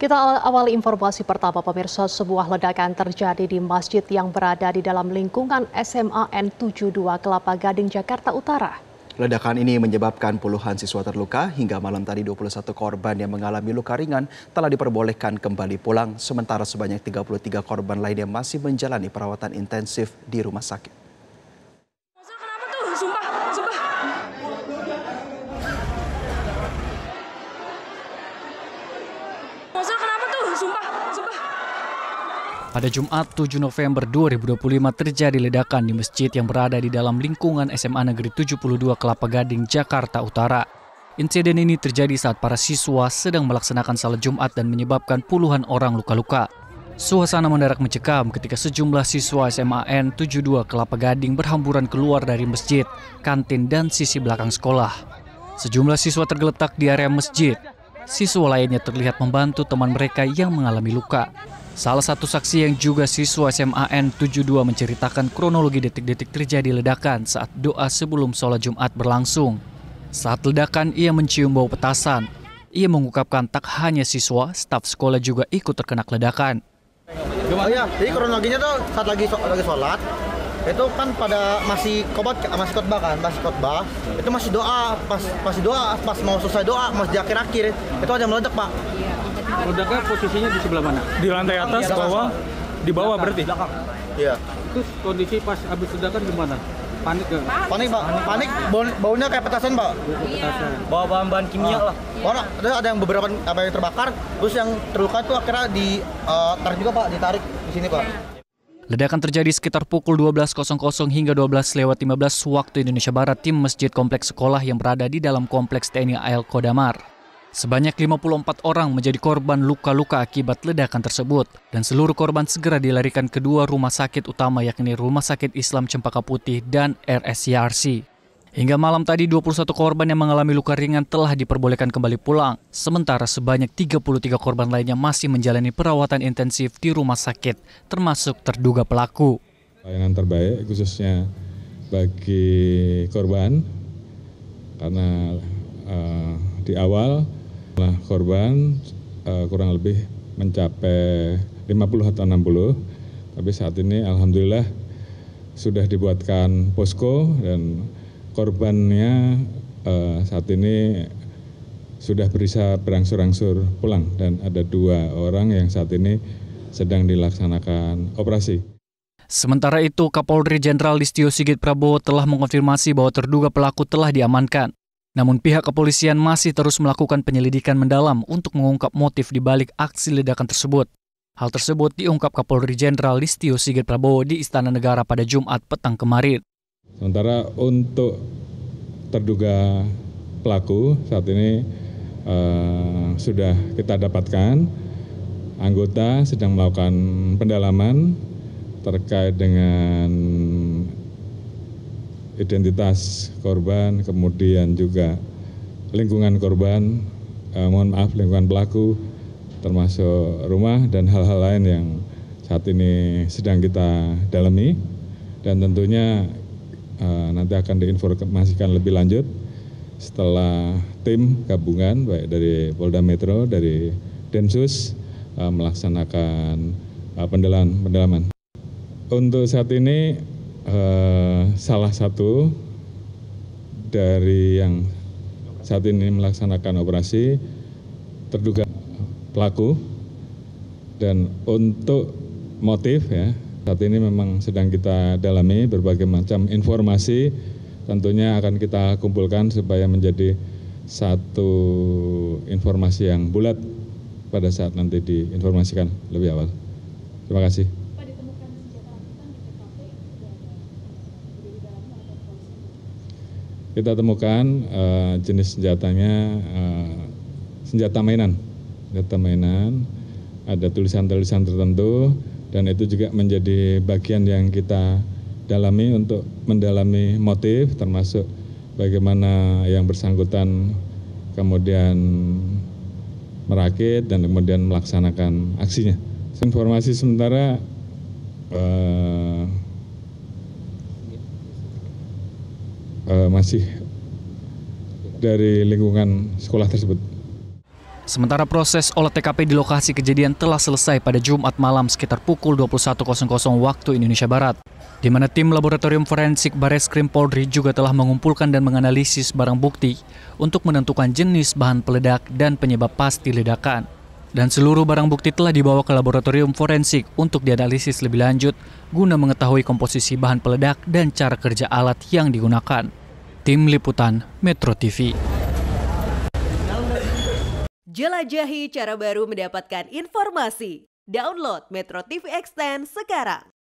Kita awali informasi pertama pemirsa, sebuah ledakan terjadi di masjid yang berada di dalam lingkungan SMA N72 Kelapa Gading, Jakarta Utara. Ledakan ini menyebabkan puluhan siswa terluka. Hingga malam tadi 21 korban yang mengalami luka ringan telah diperbolehkan kembali pulang, sementara sebanyak 33 korban lainnya masih menjalani perawatan intensif di rumah sakit. Pada Jumat 7 November 2025 terjadi ledakan di masjid yang berada di dalam lingkungan SMA Negeri 72 Kelapa Gading, Jakarta Utara. Insiden ini terjadi saat para siswa sedang melaksanakan salat Jumat dan menyebabkan puluhan orang luka-luka. Suasana mendadak mencekam ketika sejumlah siswa SMA N72 Kelapa Gading berhamburan keluar dari masjid, kantin, dan sisi belakang sekolah. Sejumlah siswa tergeletak di area masjid. Siswa lainnya terlihat membantu teman mereka yang mengalami luka. Salah satu saksi yang juga siswa SMA N72 menceritakan kronologi detik-detik terjadi ledakan saat doa sebelum sholat Jumat berlangsung. Saat ledakan, ia mencium bau petasan. Ia mengungkapkan tak hanya siswa, staf sekolah juga ikut terkena ledakan. Oh iya, jadi kronologinya tuh saat lagi sholat, itu kan pada masih khotbah, itu masih doa, pas mau selesai doa, masih di akhir-akhir, itu ada meledak, Pak. Ledaknya posisinya di sebelah mana? Di lantai atas, bawah, di bawah berarti? Iya. Terus kondisi pas habis ledakan gimana? Panik nggak? Panik, Pak. Panik, baunya kayak petasan, Pak. Petasan. Bawa bahan-bahan kimia lah. Orang ada yang beberapa yang terbakar, terus yang terluka itu akhirnya ditarik juga, Pak, ditarik di sini, Pak. Ledakan terjadi sekitar pukul 12.00 hingga 12.15 waktu Indonesia Barat tim masjid kompleks sekolah yang berada di dalam kompleks TNI AL Kodamar. Sebanyak 54 orang menjadi korban luka-luka akibat ledakan tersebut dan seluruh korban segera dilarikan ke dua rumah sakit utama yakni Rumah Sakit Islam Cempaka Putih dan RSCRC. Hingga malam tadi 21 korban yang mengalami luka ringan telah diperbolehkan kembali pulang, sementara sebanyak 33 korban lainnya masih menjalani perawatan intensif di rumah sakit, termasuk terduga pelaku. Layanan terbaik khususnya bagi korban karena di awal korban kurang lebih mencapai 50 atau 60, tapi saat ini alhamdulillah sudah dibuatkan posko dan korbannya saat ini sudah bisa berangsur-angsur pulang dan ada 2 orang yang saat ini sedang dilaksanakan operasi. Sementara itu, Kapolri Jenderal Listio Sigit Prabowo telah mengonfirmasi bahwa terduga pelaku telah diamankan. Namun pihak kepolisian masih terus melakukan penyelidikan mendalam untuk mengungkap motif di balik aksi ledakan tersebut. Hal tersebut diungkap Kapolri Jenderal Listio Sigit Prabowo di Istana Negara pada Jumat petang kemarin. Sementara untuk terduga pelaku saat ini sudah kita dapatkan, anggota sedang melakukan pendalaman terkait dengan identitas korban, kemudian juga lingkungan korban, lingkungan pelaku, termasuk rumah dan hal-hal lain yang saat ini sedang kita dalami. Dan tentunya nanti akan diinformasikan lebih lanjut setelah tim gabungan baik dari Polda Metro, dari Densus melaksanakan pendalaman. Untuk saat ini salah satu dari yang saat ini melaksanakan operasi terduga pelaku, dan untuk motif ya saat ini memang sedang kita dalami berbagai macam informasi, tentunya akan kita kumpulkan supaya menjadi satu informasi yang bulat pada saat nanti diinformasikan lebih awal. Terima kasih. Kita temukan jenis senjatanya senjata mainan, ada tulisan-tulisan tertentu, dan itu juga menjadi bagian yang kita dalami untuk mendalami motif, termasuk bagaimana yang bersangkutan kemudian merakit dan kemudian melaksanakan aksinya. Informasi sementara masih dari lingkungan sekolah tersebut. Sementara proses olah TKP di lokasi kejadian telah selesai pada Jumat malam sekitar pukul 21.00 waktu Indonesia Barat, di mana tim laboratorium forensik Bareskrim Polri juga telah mengumpulkan dan menganalisis barang bukti untuk menentukan jenis bahan peledak dan penyebab pasti ledakan. Dan seluruh barang bukti telah dibawa ke laboratorium forensik untuk dianalisis lebih lanjut guna mengetahui komposisi bahan peledak dan cara kerja alat yang digunakan. Tim Liputan Metro TV. Jelajahi cara baru mendapatkan informasi. Download Metro TV Extend sekarang.